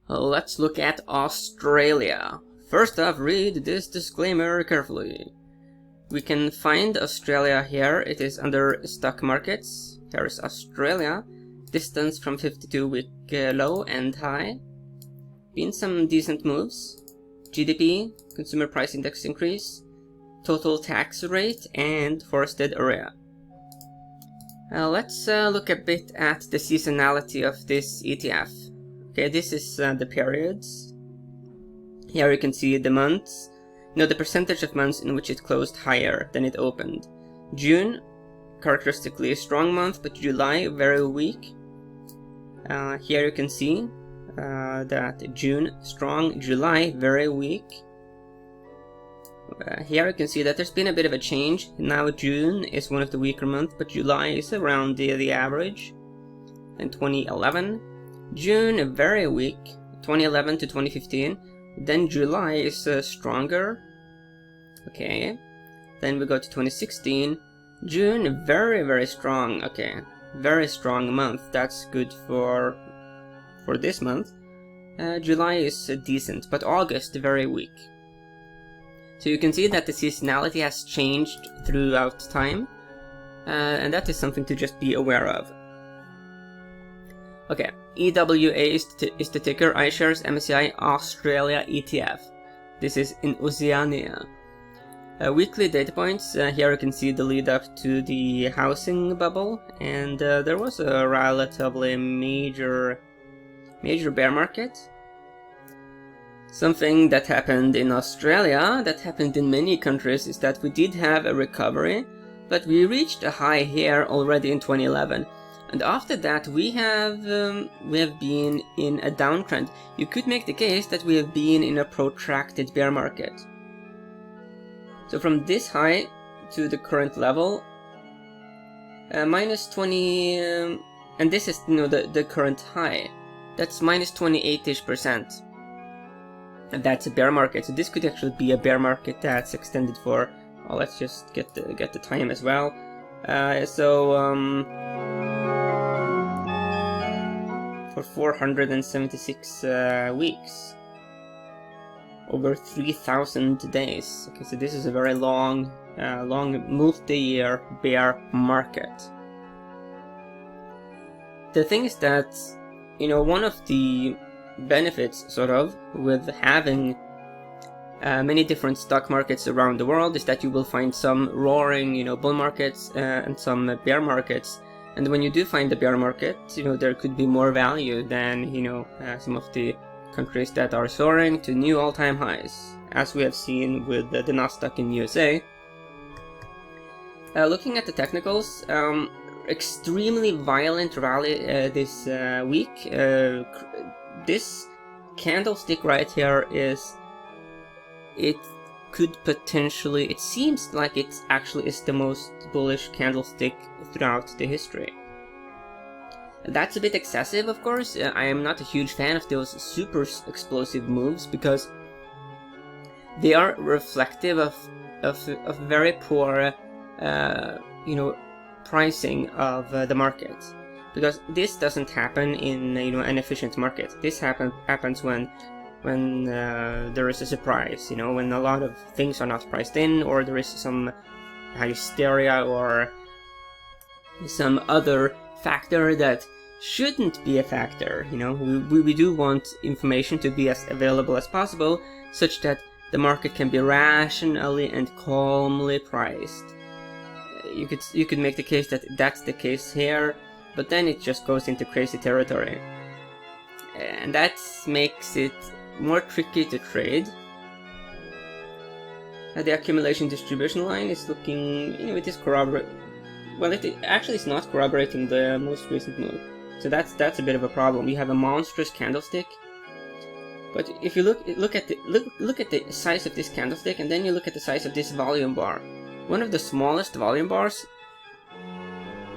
Let's look at Australia. First off, read this disclaimer carefully. We can find Australia here. It is under stock markets. Here is Australia. Distance from 52-week low and high. Been some decent moves. GDP, consumer price index increase, total tax rate, and forested area. Let's look a bit at the seasonality of this ETF. Okay, this is the periods. Here you can see the months. The percentage of months in which it closed higher than it opened. June, characteristically a strong month, but July, very weak. Here you can see that June strong, July very weak. Here you can see that there's been a bit of a change. Now June is one of the weaker months, but July is around the average. In 2011, June very weak, 2011 to 2015. Then July is stronger. Okay. Then we go to 2016. June very strong. Okay, very strong month. That's good for this month. July is decent, but August very weak. So you can see that the seasonality has changed throughout time, and that is something to just be aware of. Okay, EWA is the ticker, iShares MSCI Australia ETF. This is in Oceania. Weekly data points, here you can see the lead up to the housing bubble, and there was a relatively major bear market. Something that happened in Australia, that happened in many countries, is that we did have a recovery, but we reached a high here already in 2011. And after that we have been in a downtrend. You could make the case that we have been in a protracted bear market. So from this high to the current level, minus 20, and this is the current high. That's minus 28-ish%. And that's a bear market. So this could actually be a bear market that's extended for. Oh, let's just get the time as well. For 476 weeks, over 3,000 days. Okay, so this is a very long multi-year bear market. The thing is that one of the benefits sort of with having many different stock markets around the world is that you will find some roaring bull markets and some bear markets. And when you do find the bear market, there could be more value than some of the countries that are soaring to new all-time highs, as we have seen with the Nasdaq in USA. Looking at the technicals, extremely violent rally this week. This candlestick right here it seems like it actually is the most bullish candlestick throughout the history. That's a bit excessive, of course. I am not a huge fan of those super explosive moves because they are reflective of very poor pricing of the market. Because this doesn't happen in an efficient market. This happens when there is a surprise, when a lot of things are not priced in, or there is some hysteria or some other factor that shouldn't be a factor. We do want information to be as available as possible, such that the market can be rationally and calmly priced. You could make the case that that's the case here, but then it just goes into crazy territory, and that makes it more tricky to trade. The accumulation distribution line is looking, it is well, it actually is not corroborating the most recent move. So that's a bit of a problem. We have a monstrous candlestick, but if you look at the size of this candlestick, and then you look at the size of this volume bar, one of the smallest volume bars,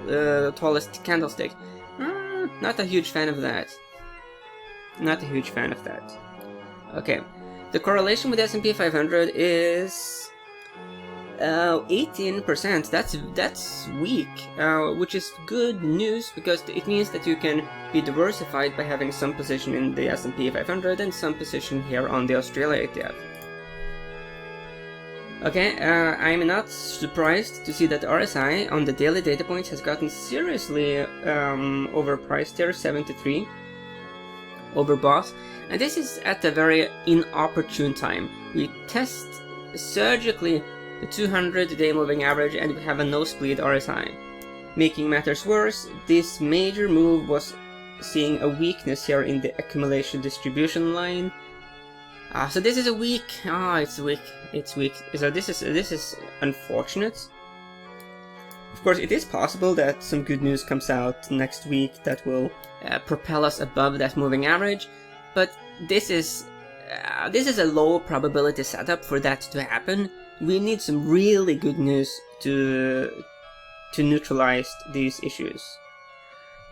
the tallest candlestick. Not a huge fan of that. Okay, the correlation with S&P 500 is 18%. That's weak, which is good news because it means that you can be diversified by having some position in the S&P 500 and some position here on the Australia ETF. Okay, I'm not surprised to see that RSI on the daily data points has gotten seriously overpriced here, 73, overbought, and this is at a very inopportune time. We test surgically the 200-day moving average and we have a nosebleed RSI. Making matters worse, this major move was seeing a weakness here in the accumulation distribution line. So this is a weak. It's weak. So this is unfortunate. Of course, it is possible that some good news comes out next week that will propel us above that moving average, but this is a low probability setup for that to happen. We need some really good news to neutralize these issues.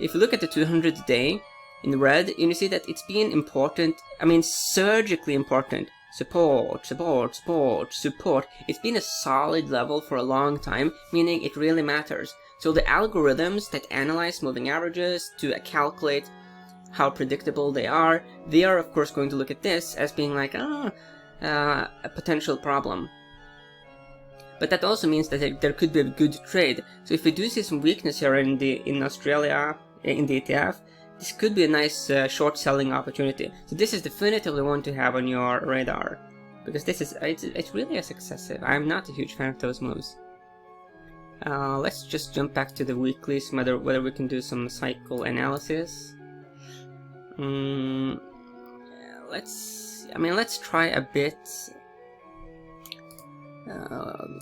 If you look at the 200-day in red, you see that it's been important, I mean surgically important. Support. It's been a solid level for a long time, meaning it really matters. So the algorithms that analyze moving averages to calculate how predictable they are of course going to look at this as being like a potential problem. But that also means that there could be a good trade. So if we do see some weakness here in Australia, in the ETF, this could be a nice short selling opportunity. So this is definitively one to have on your radar, because this is it really is excessive. I'm not a huge fan of those moves. Let's just jump back to the weeklies, whether we can do some cycle analysis. Let's try a bit.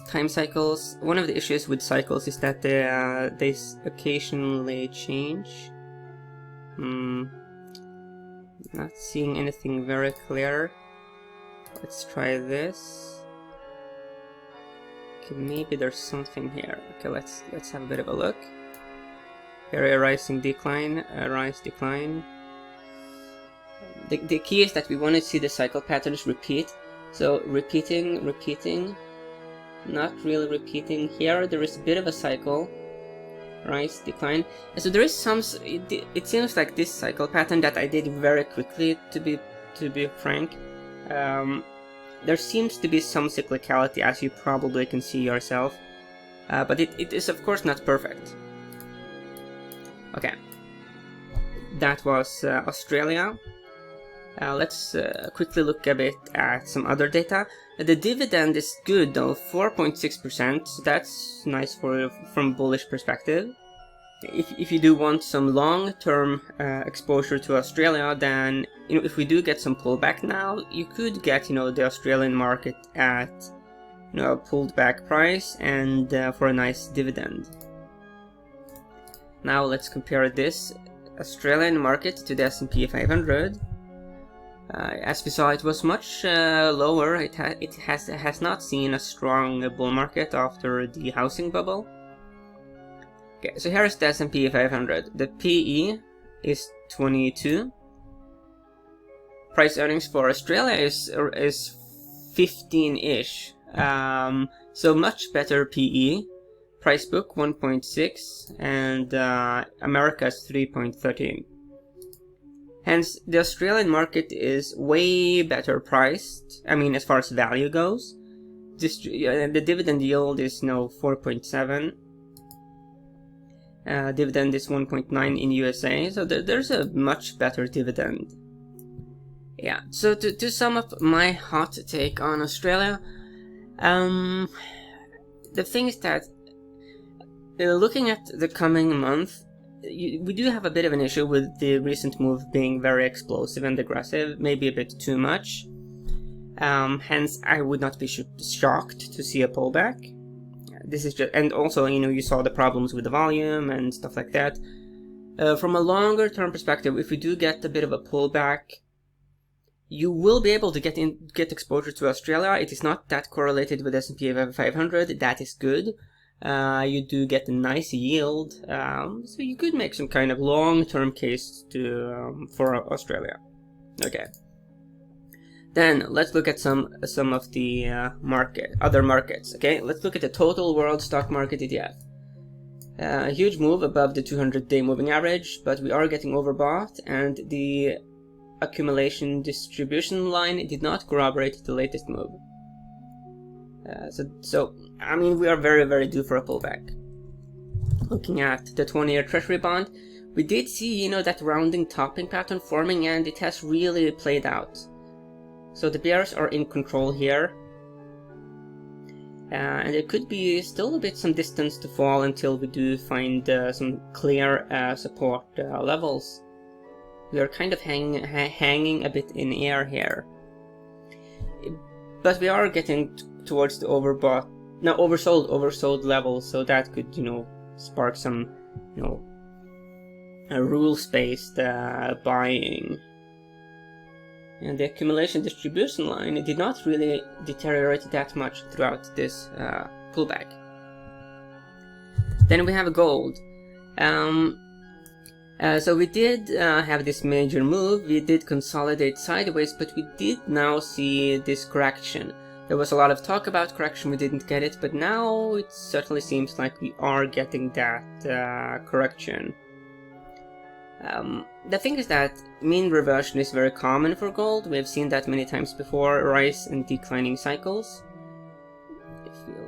Time cycles. One of the issues with cycles is that they occasionally change. Not seeing anything very clear. Let's try this. Okay, maybe there's something here. Okay, let's have a bit of a look. Here, a rising decline, a rise decline. The key is that we want to see the cycle patterns repeat. So repeating, not really repeating. Here there is a bit of a cycle, rise, decline. And so there is some. It seems like this cycle pattern that I did very quickly. To be frank, there seems to be some cyclicality, as you probably can see yourself. But it is of course not perfect. Okay, that was Australia. Let's quickly look a bit at some other data. The dividend is good though, 4.6%. So that's nice from bullish perspective. If you do want some long-term exposure to Australia, then if we do get some pullback now, you could get the Australian market at a pulled back price and for a nice dividend. Now let's compare this Australian market to the S&P 500. As we saw, it was much lower. It has not seen a strong bull market after the housing bubble. Okay, so here's the S&P 500. The PE is 22. Price earnings for Australia is 15-ish. So much better PE. Price book 1.6 and America's 3.13. Hence, the Australian market is way better priced. I mean, as far as value goes, the dividend yield is now 4.7. Dividend is 1.9 in USA, so there's a much better dividend. Yeah. So to sum up my hot take on Australia, the thing is that looking at the coming month, we do have a bit of an issue with the recent move being very explosive and aggressive, maybe a bit too much. Hence, I would not be shocked to see a pullback. This is just, and also, you saw the problems with the volume and stuff like that. From a longer term perspective, if we do get a bit of a pullback, you will be able to get exposure to Australia. It is not that correlated with S&P 500. That is good. You do get a nice yield, so you could make some kind of long-term case for Australia. Okay. Then let's look at some of the other markets. Okay, let's look at the total world stock market ETF. A huge move above the 200-day moving average, but we are getting overbought, and the accumulation distribution line did not corroborate the latest move. So I mean, we are very due for a pullback. Looking at the 20-year Treasury bond, we did see, you know, that rounding topping pattern forming, and it has really played out. So the bears are in control here, and it could be still a bit some distance to fall until we do find some clear support levels. We are kind of hanging a bit in air here, but we are getting towards the oversold levels, so that could, you know, spark some, you know, rules-based buying. And the accumulation distribution line, it did not really deteriorate that much throughout this pullback. Then we have gold. So we did have this major move. We did consolidate sideways, but we did now see this correction. There was a lot of talk about correction, we didn't get it, but now it certainly seems like we are getting that correction. The thing is that mean reversion is very common for gold. We have seen that many times before, rise and declining cycles.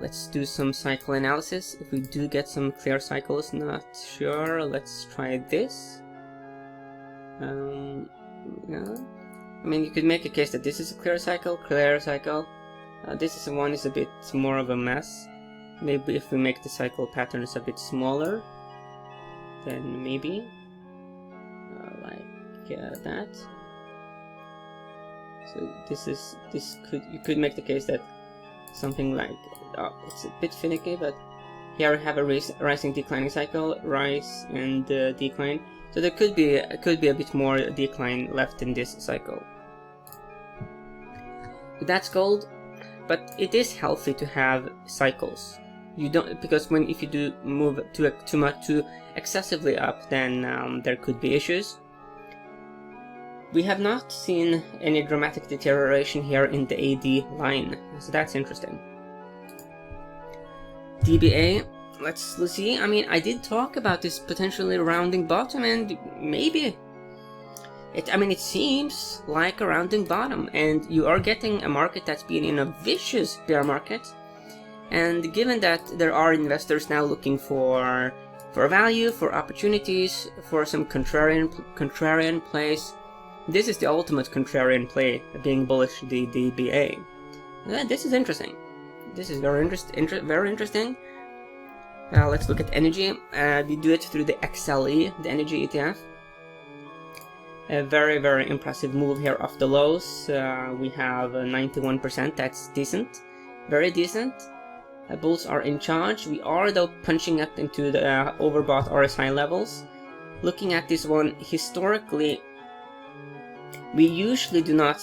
Let's do some cycle analysis. If we do get some clear cycles, not sure, let's try this. Yeah. I mean, you could make a case that this is a clear cycle. This one is a bit more of a mess. Maybe if we make the cycle patterns a bit smaller, then maybe like that. So you could make the case that something like it's a bit finicky, but here we have a rising declining cycle, rise and decline. So there could be a bit more decline left in this cycle. That's gold, but it is healthy to have cycles. You don't, because if you do move too excessively up, then there could be issues. We have not seen any dramatic deterioration here in the AD line, so that's interesting. DBA, let's see. I mean, I did talk about this potentially rounding bottom, and maybe it seems like a rounding bottom, and you are getting a market that's been in a vicious bear market. And given that there are investors now looking for value, for opportunities, for some contrarian plays, this is the ultimate contrarian play, being bullish the DBA. This is interesting. This is very interesting. Let's look at energy. We do it through the XLE, the energy ETF. A very impressive move here off the lows. We have 91%. That's decent, very decent. Bulls are in charge. We are though punching up into the overbought RSI levels. Looking at this one historically, we usually do not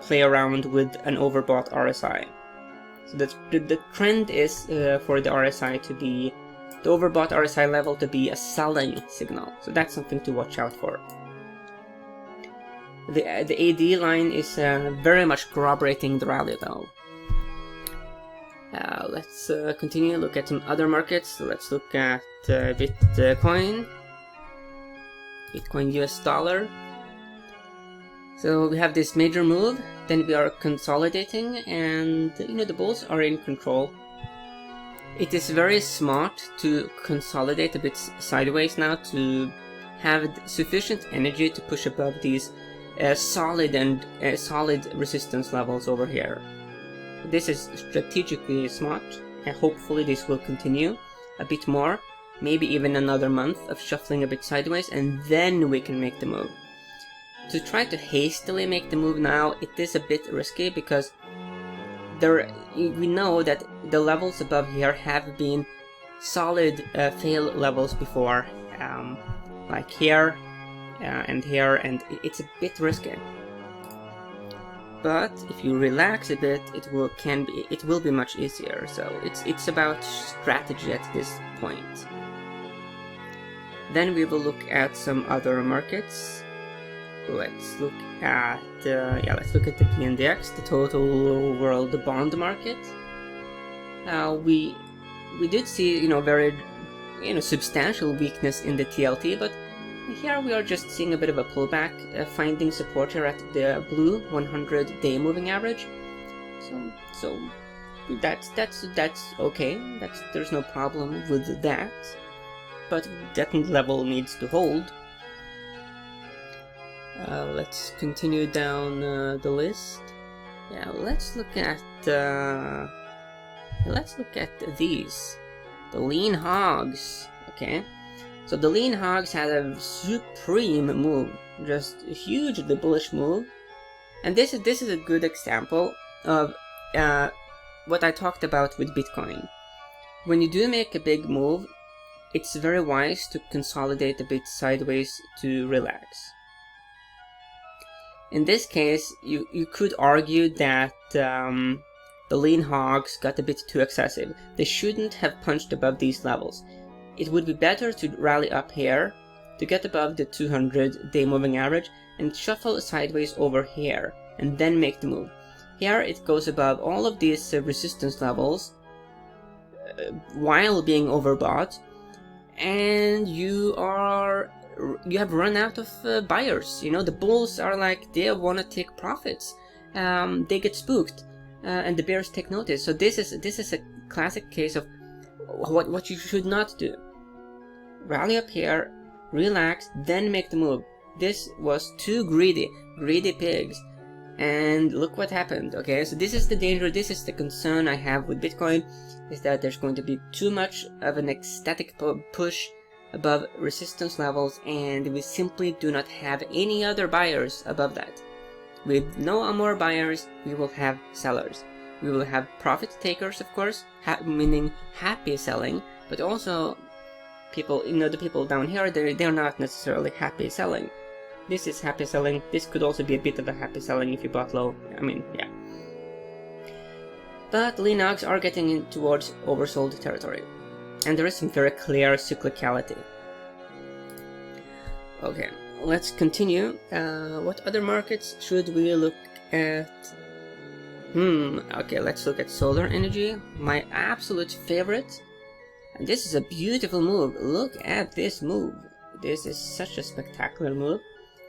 play around with an overbought RSI. So the trend is for the RSI to be, the overbought RSI level to be a selling signal. So that's something to watch out for. The AD line is very much corroborating the rally though. Let's continue, look at some other markets. Let's look at Bitcoin US dollar. So we have this major move, then we are consolidating, and you know, the bulls are in control. It is very smart to consolidate a bit sideways now to have sufficient energy to push above these solid resistance levels over here. This is strategically smart, and hopefully this will continue a bit more, maybe even another month of shuffling a bit sideways, and then we can make the move. To try to hastily make the move now, it is a bit risky, because we know that the levels above here have been solid fail levels before, like here and here, and it's a bit risky. But if you relax a bit, it will be much easier. So it's about strategy at this point. Then we will look at some other markets. let's look at let's look at the PNDX, the total world bond market. We did see very substantial weakness in the TLT, but here we are just seeing a bit of a pullback, finding support here at the blue 100-day moving average. So that's okay. There's no problem with that, but that level needs to hold. Let's continue down the list. Yeah, let's look at these, the lean hogs. Okay, so the lean hogs had a supreme move, just a hugely bullish move, and this is a good example of what I talked about with Bitcoin. When you do make a big move, it's very wise to consolidate a bit sideways to relax. In this case, you could argue that the lean hogs got a bit too excessive. They shouldn't have punched above these levels. It would be better to rally up here to get above the 200-day moving average and shuffle sideways over here and then make the move. Here it goes above all of these resistance levels while being overbought, and you have run out of buyers. The bulls are like, they want to take profits. They get spooked, and the bears take notice. So this is a classic case of what you should not do. Rally up here, relax, then make the move. This was too greedy pigs, and look what happened. Okay, so this is the danger. This is the concern I have with Bitcoin, is that there's going to be too much of an ecstatic push above resistance levels, and we simply do not have any other buyers above that. With no more buyers, we will have sellers. We will have profit takers, of course, meaning happy selling, but also people, the people down here, they're not necessarily happy selling. This is happy selling. This could also be a bit of a happy selling if you bought low. I mean, yeah. But lean hogs are getting in towards oversold territory, and there is some very clear cyclicality. Okay, let's continue. What other markets should we look at? Okay, let's look at solar energy, my absolute favorite. And this is a beautiful move. Look at this move. This is such a spectacular move.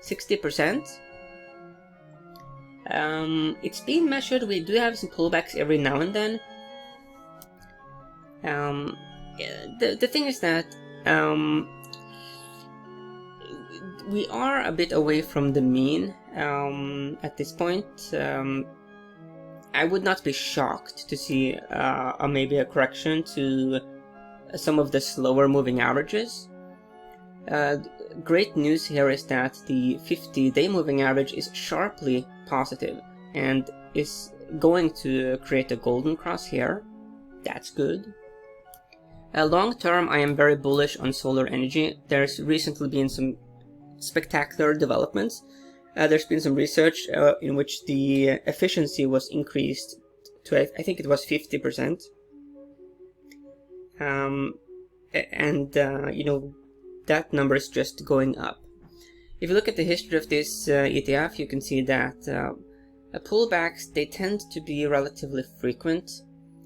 60%. It's being measured. We do have some pullbacks every now and then. The thing is that we are a bit away from the mean at this point. I would not be shocked to see maybe a correction to some of the slower moving averages. Great news here is that the 50-day moving average is sharply positive and is going to create a golden cross here. That's good. Long term, I am very bullish on solar energy. There's recently been some spectacular developments. There's been some research in which the efficiency was increased to, I think it was 50%. That number is just going up. If you look at the history of this ETF, you can see that pullbacks, they tend to be relatively frequent.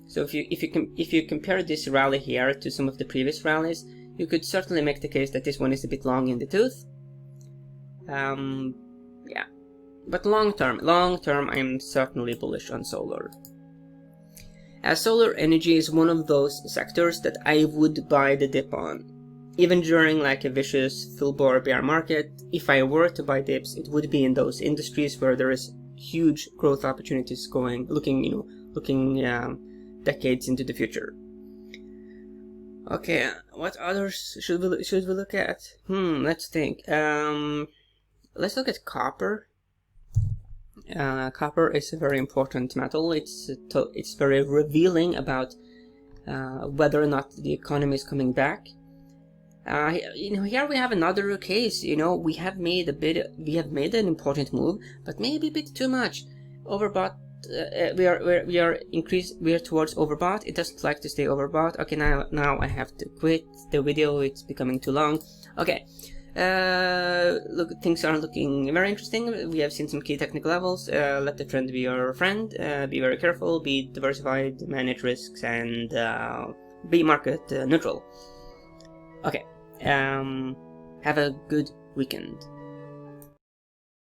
So if you compare this rally here to some of the previous rallies, you could certainly make the case that this one is a bit long in the tooth. Yeah, but long term, I am certainly bullish on solar. As solar energy is one of those sectors that I would buy the dip on. Even during like a vicious full-bore bear market, if I were to buy dips, it would be in those industries where there is huge growth opportunities looking decades into the future. Okay, what others should we look at? Let's think. Let's look at copper. Copper is a very important metal. It's very revealing about whether or not the economy is coming back. Here we have another case. We have made an important move, but maybe a bit too much. Overbought. We are towards overbought. It doesn't like to stay overbought. Okay, now I have to quit the video. It's becoming too long. Okay, Look, things are looking very interesting. We have seen some key technical levels. Let the trend be your friend. Be very careful. Be diversified. Manage risks, and be market neutral. Okay. Have a good weekend.